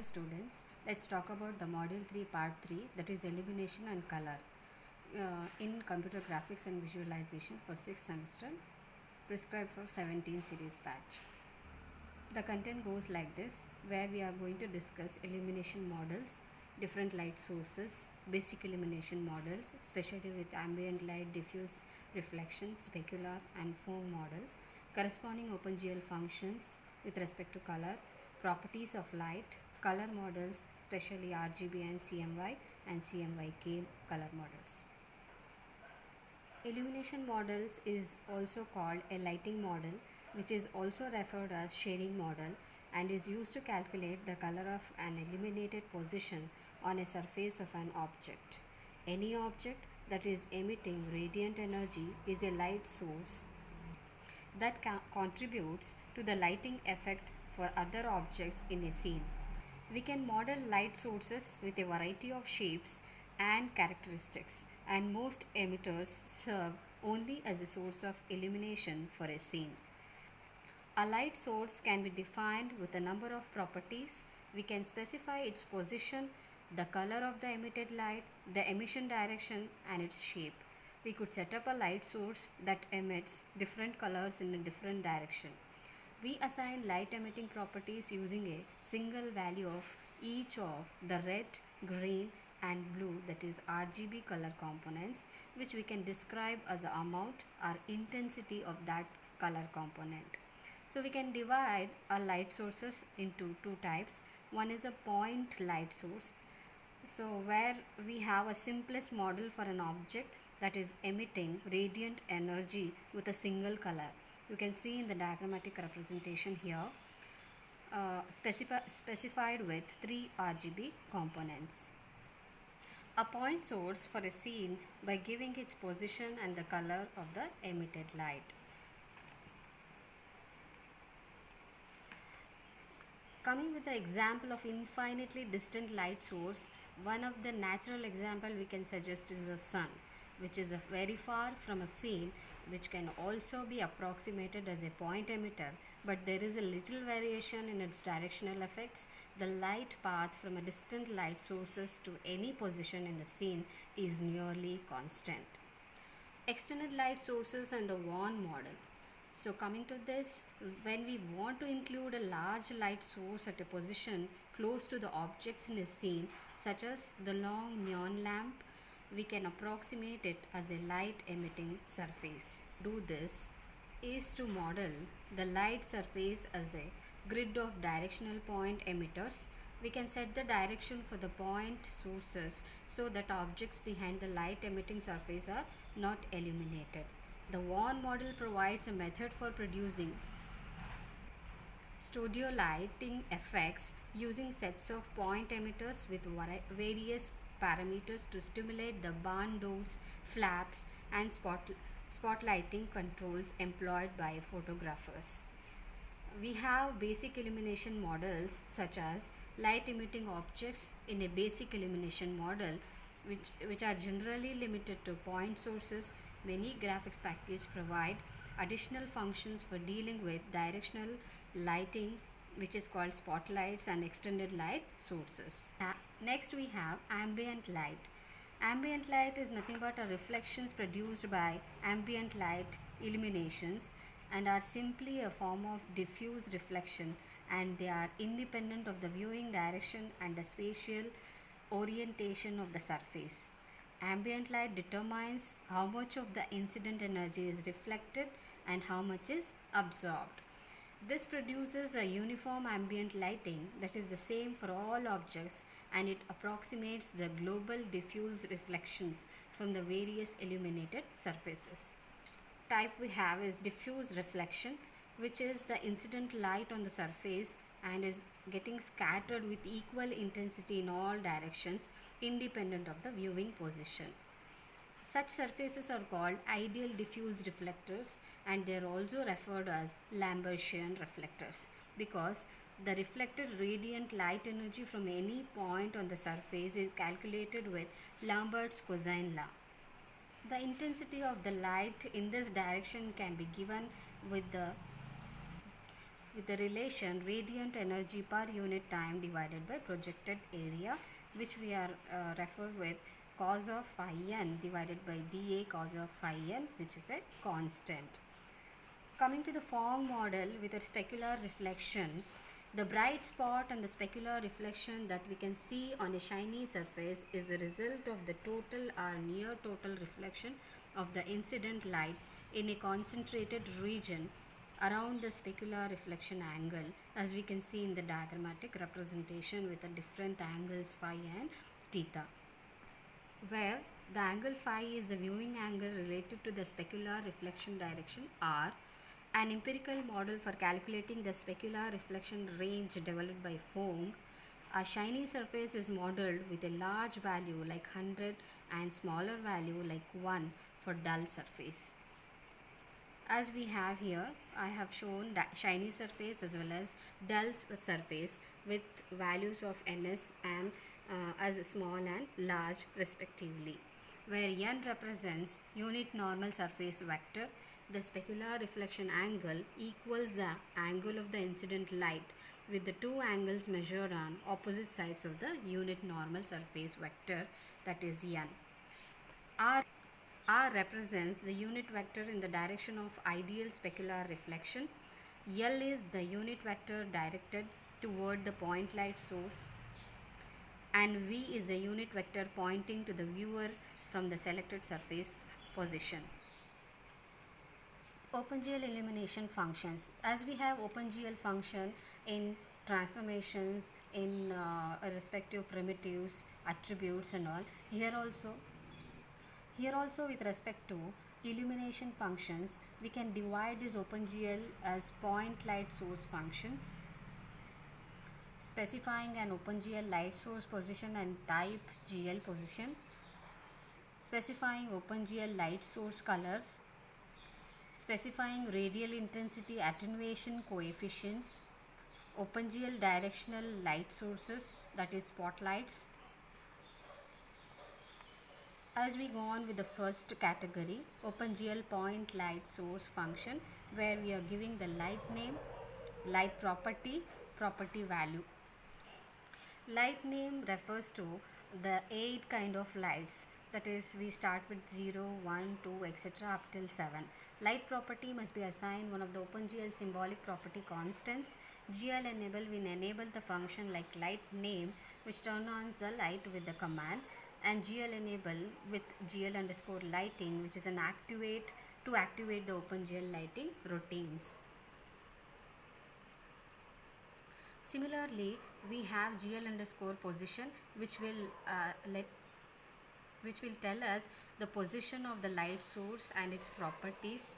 students, let's talk about the module 3 part 3, that is illumination and color in computer graphics and visualization for 6th semester, prescribed for 17 series batch. The content goes like this, where we are going to discuss illumination models, different light sources, basic illumination models, especially with ambient light, diffuse reflection, specular and foam model, corresponding OpenGL functions with respect to color, properties of light, color models, especially RGB and CMYK color models. Illumination models is also called a lighting model, which is also referred as shading model and is used to calculate the color of an illuminated position on a surface of an object. Any object that is emitting radiant energy is a light source that contributes to the lighting effect for other objects in a scene. We can model light sources with a variety of shapes and characteristics, and most emitters serve only as a source of illumination for a scene. A light source can be defined with a number of properties. We can specify its position, the color of the emitted light, the emission direction, and its shape. We could set up a light source that emits different colors in a different direction. We assign light emitting properties using a single value of each of the red, green and blue, that is RGB color components, which we can describe as the amount or intensity of that color component. So we can divide our light sources into two types. One is a point light source, so where we have a simplest model for an object that is emitting radiant energy with a single color. You can see in the diagrammatic representation here, specified with 3 RGB components. A point source for a scene by giving its position and the color of the emitted light. Coming with the example of infinitely distant light source, one of the natural example we can suggest is the sun, which is very far from a scene, which can also be approximated as a point emitter, but there is a little variation in its directional effects. The light path from a distant light sources to any position in the scene is nearly constant. Extended light sources and the Vaughan model. So coming to this, when we want to include a large light source at a position close to the objects in a scene, such as the long neon lamp, we can approximate it as a light emitting surface. Do this is to model the light surface as a grid of directional point emitters. We can set the direction for the point sources so that objects behind the light emitting surface are not illuminated. The Vaughan model provides a method for producing studio lighting effects using sets of point emitters with various parameters to stimulate the barn doors, flaps and spotlighting controls employed by photographers. We have basic illumination models such as light emitting objects in a basic illumination model, which are generally limited to point sources. Many graphics packages provide additional functions for dealing with directional lighting, which is called spotlights and extended light sources. Next we have ambient light. Ambient light is nothing but a reflections produced by ambient light illuminations and are simply a form of diffuse reflection, and they are independent of the viewing direction and the spatial orientation of the surface. Ambient light determines how much of the incident energy is reflected and how much is absorbed. This produces a uniform ambient lighting that is the same for all objects, and it approximates the global diffuse reflections from the various illuminated surfaces. Type we have is diffuse reflection, which is the incident light on the surface and is getting scattered with equal intensity in all directions independent of the viewing position. Such surfaces are called ideal diffuse reflectors, and they are also referred as Lambertian reflectors because the reflected radiant light energy from any point on the surface is calculated with Lambert's cosine law. The intensity of the light in this direction can be given with the with the relation radiant energy per unit time divided by projected area, which we are refer with cos of phi n divided by dA cos of phi n, which is a constant. Coming to the Phong model with a specular reflection, the bright spot and the specular reflection that we can see on a shiny surface is the result of the total or near total reflection of the incident light in a concentrated region around the specular reflection angle, as we can see in the diagrammatic representation with the different angles phi and theta, where the angle phi is the viewing angle related to the specular reflection direction r. An empirical model for calculating the specular reflection range developed by Phong. A shiny surface is modeled with a large value like 100 and smaller value like 1 for dull surface. As we have here, I have shown shiny surface as well as dull surface with values of ns and as small and large respectively, where n represents unit normal surface vector. The specular reflection angle equals the angle of the incident light with the two angles measured on opposite sides of the unit normal surface vector, that is n. R represents the unit vector in the direction of ideal specular reflection. L is the unit vector directed toward the point light source, and V is the unit vector pointing to the viewer from the selected surface position. OpenGL elimination functions. As we have OpenGL function in transformations, in respective primitives, attributes and all, here also with respect to illumination functions, we can divide this OpenGL as point light source function, specifying an OpenGL light source position and type GL position, specifying OpenGL light source colors, specifying radial intensity attenuation coefficients, OpenGL directional light sources, that is spotlights. As we go on with the first category, OpenGL point light source function, where we are giving the light name, light property, property value. Light name refers to the 8 kind of lights, that is we start with 0, 1, 2, etc. up till 7. Light property must be assigned one of the OpenGL symbolic property constants. GL enable will enable the function like light name, which turn on the light with the command, and GL enable with GL underscore lighting, which is an activate to activate the OpenGL lighting routines. Similarly, we have GL underscore position, which will tell us the position of the light source and its properties.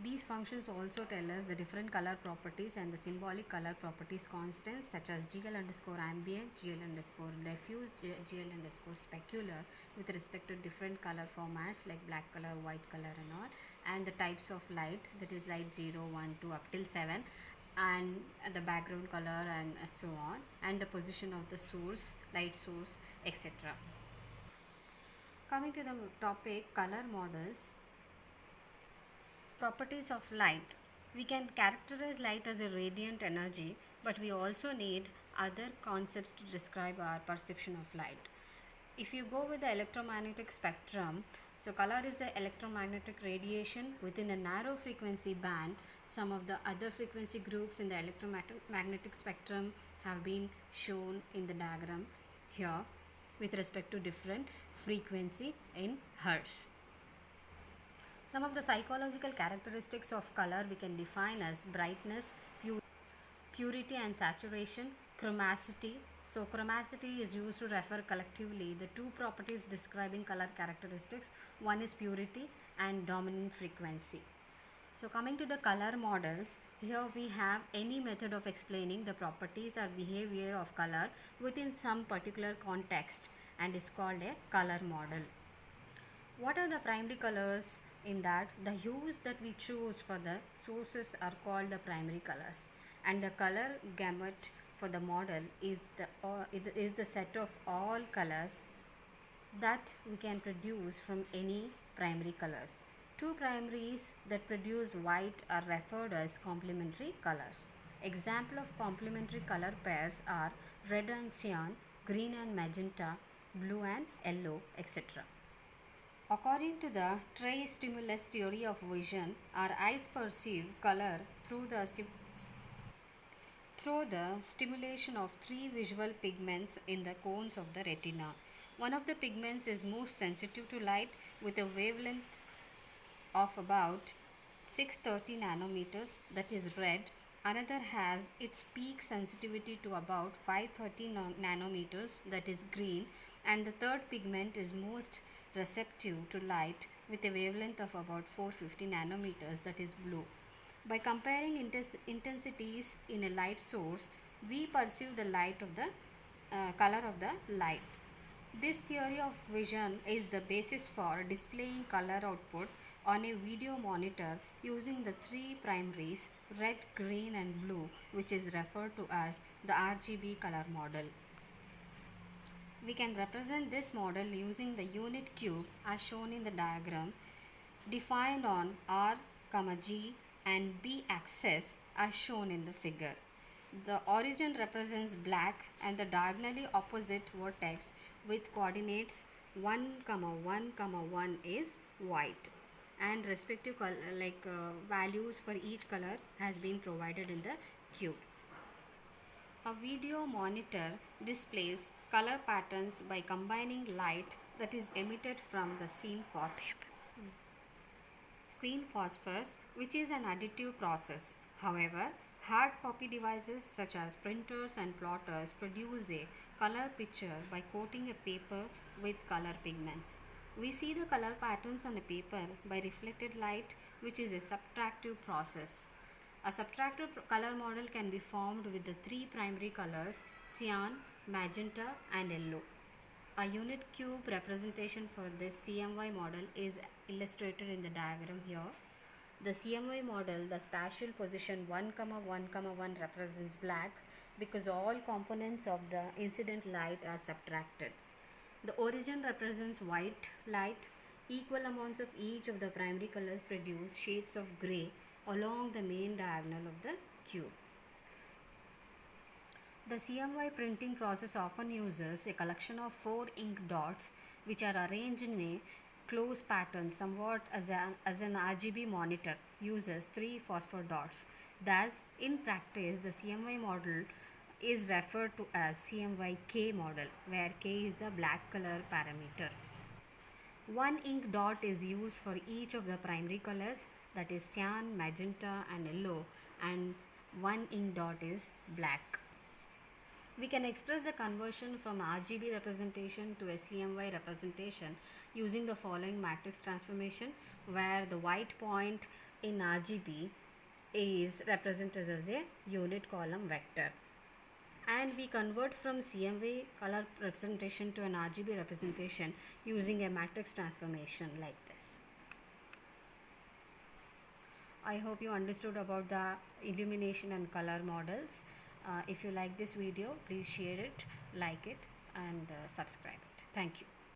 These functions also tell us the different color properties and the symbolic color properties constants, such as GL underscore ambient, GL underscore diffuse, GL underscore specular, with respect to different color formats like black color, white color and all, and the types of light, that is light 0, 1, 2 up till 7, and the background color and so on, and the position of the source, light source, etc. Coming to the topic color models. Properties of light. We can characterize light as a radiant energy, but we also need other concepts to describe our perception of light. If you go with the electromagnetic spectrum, so color is the electromagnetic radiation within a narrow frequency band. Some of the other frequency groups in the electromagnetic spectrum have been shown in the diagram here with respect to different frequency in hertz. Some of the psychological characteristics of color we can define as brightness, purity and saturation, chromacity. So chromacity is used to refer collectively the two properties describing color characteristics. One is purity and dominant frequency. So coming to the color models, here we have any method of explaining the properties or behavior of color within some particular context and is called a color model. What are the primary colors? In that, the hues that we choose for the sources are called the primary colors, and the color gamut for the model is the set of all colors that we can produce from any primary colors. Two primaries that produce white are referred as complementary colors. Example of complementary color pairs are red and cyan, green and magenta, blue and yellow, etc. According to the tri-stimulus theory of vision, our eyes perceive color through the stimulation of three visual pigments in the cones of the retina. One of the pigments is most sensitive to light with a wavelength of about 630 nanometers, that is red. Another has its peak sensitivity to about 530 nanometers, that is green. And the third pigment is most receptive to light with a wavelength of about 450 nanometers, that is blue. By comparing intensities in a light source, we perceive the light of the color of the light. This theory of vision is the basis for displaying color output on a video monitor using the three primaries red, green and blue, which is referred to as the RGB color model. We can represent this model using the unit cube as shown in the diagram, defined on R, G and B axis as shown in the figure. The origin represents black and the diagonally opposite vertex with coordinates 1, 1, 1 is white, and respective values for each color has been provided in the cube. A video monitor displays color patterns by combining light that is emitted from the screen phosphors, which is an additive process. However, hard copy devices such as printers and plotters produce a color picture by coating a paper with color pigments. We see the color patterns on a paper by reflected light, which is a subtractive process. A subtractive color model can be formed with the three primary colors cyan, magenta and yellow. A unit cube representation for this CMY model is illustrated in the diagram here. The CMY model, the spatial position 1, 1, 1 represents black because all components of the incident light are subtracted. The origin represents white light. Equal amounts of each of the primary colors produce shades of grey along the main diagonal of the cube. The CMY printing process often uses a collection of 4 ink dots which are arranged in a close pattern, somewhat as an RGB monitor uses 3 phosphor dots. Thus, in practice, the CMY model is referred to as CMYK model, where K is the black color parameter. One ink dot is used for each of the primary colors, that is cyan, magenta and yellow, and one ink dot is black. We can express the conversion from RGB representation to a CMY representation using the following matrix transformation, where the white point in RGB is represented as a unit column vector. And we convert from CMY color representation to an RGB representation using a matrix transformation like this. I hope you understood about the illumination and color models. If you like this video, please share it, like it and subscribe it. Thank you.